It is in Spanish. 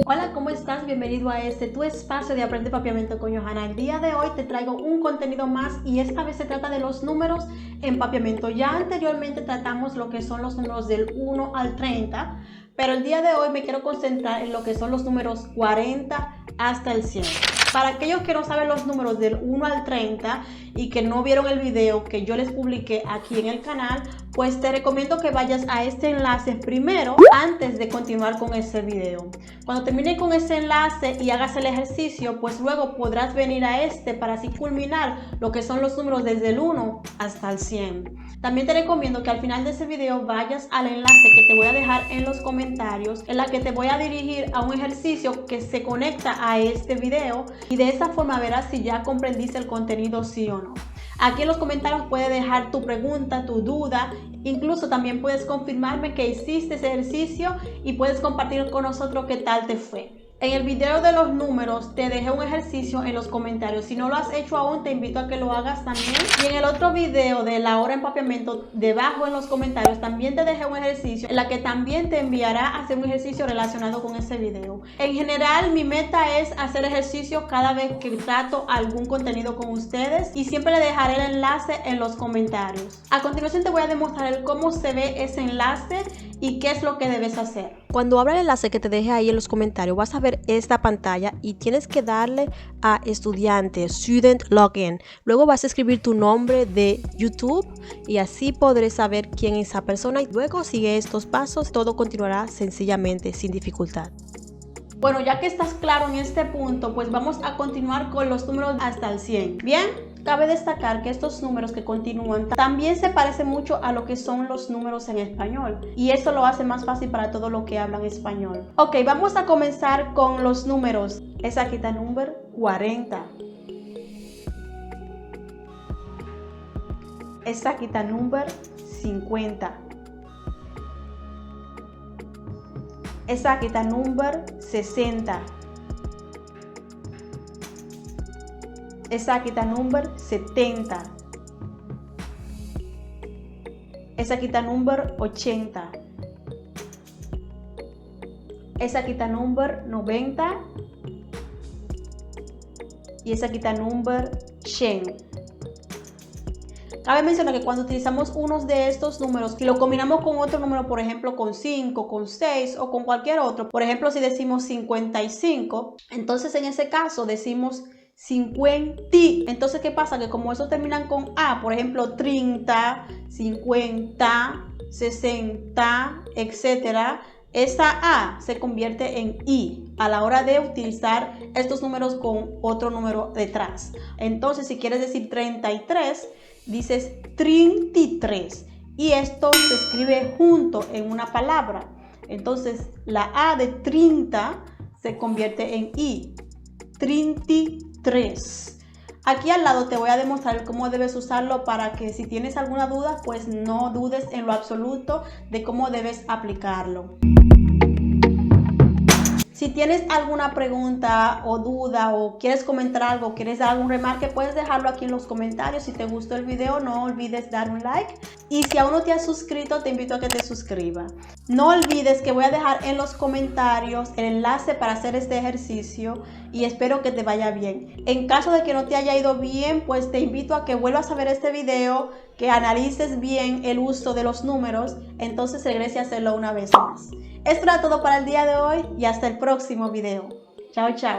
Hola, ¿cómo estás? Bienvenido a tu espacio de Aprende Papiamento con Johanna. El día de hoy te traigo un contenido más y esta vez se trata de los números en papiamento. Ya anteriormente tratamos lo que son los números del 1 al 30, pero el día de hoy me quiero concentrar en lo que son los números 40 hasta el 100. Para aquellos que no saben los números del 1 al 30 y que no vieron el video que yo les publiqué aquí en el canal, pues te recomiendo que vayas a este enlace primero antes de continuar con ese video. Cuando termine con ese enlace y hagas el ejercicio, pues luego podrás venir a para así culminar lo que son los números desde el 1 hasta el 100. También te recomiendo que al final de ese video vayas al enlace que te voy a dejar en los comentarios, en la que te voy a dirigir a un ejercicio que se conecta a este video y de esa forma verás si ya comprendiste el contenido sí o no. Aquí en los comentarios puedes dejar tu pregunta, tu duda, incluso también puedes confirmarme que hiciste ese ejercicio y puedes compartir con nosotros qué tal te fue. En el video de los números te dejé un ejercicio en los comentarios. Si no lo has hecho aún, te invito a que lo hagas también. Y en el otro video de la hora en papiamento, debajo en los comentarios, también te dejé un ejercicio en la que también te enviará a hacer un ejercicio relacionado con ese video. En general, mi meta es hacer ejercicio cada vez que trato algún contenido con ustedes y siempre le dejaré el enlace en los comentarios. A continuación te voy a demostrar cómo se ve ese enlace y qué es lo que debes hacer. Cuando abra el enlace que te dejé ahí en los comentarios, vas a ver esta pantalla y tienes que darle a estudiante, Student Login. Luego vas a escribir tu nombre de YouTube y así podré saber quién es esa persona. Y luego sigue estos pasos, todo continuará sencillamente, sin dificultad. Bueno, ya que estás claro en este punto, pues vamos a continuar con los números hasta el 100. Bien, cabe destacar que estos números que continúan también se parecen mucho a lo que son los números en español y eso lo hace más fácil para todo lo que hablan español. Ok, vamos a comenzar con los números. Aquí está el número 40. Aquí está el número 50. Aquí está el número 60. Aquí está el número 70. Aquí está el número 80. Aquí está el número 90. Y aquí está el número 100. Cabe mencionar que cuando utilizamos unos de estos números y lo combinamos con otro número, por ejemplo con 5, con 6 o con cualquier otro, por ejemplo si decimos 55, entonces en ese caso decimos 50. Entonces, ¿qué pasa? Que como esos terminan con A, por ejemplo 30, 50, 60, etcétera, esa A se convierte en I a la hora de utilizar estos números con otro número detrás. Entonces, si quieres decir 33, dices 33 y esto se escribe junto en una palabra. Entonces, la A de 30 se convierte en I. 33. Aquí al lado te voy a demostrar cómo debes usarlo para que si tienes alguna duda, pues no dudes en lo absoluto de cómo debes aplicarlo. Si tienes alguna pregunta o duda o quieres comentar algo, quieres dar algún remarque, puedes dejarlo aquí en los comentarios. Si te gustó el video, no olvides dar un like. Y si aún no te has suscrito, te invito a que te suscribas. No olvides que voy a dejar en los comentarios el enlace para hacer este ejercicio y espero que te vaya bien. En caso de que no te haya ido bien, pues te invito a que vuelvas a ver este video, que analices bien el uso de los números, entonces regrese a hacerlo una vez más. Esto era todo para el día de hoy y hasta el próximo video. Chao, chao.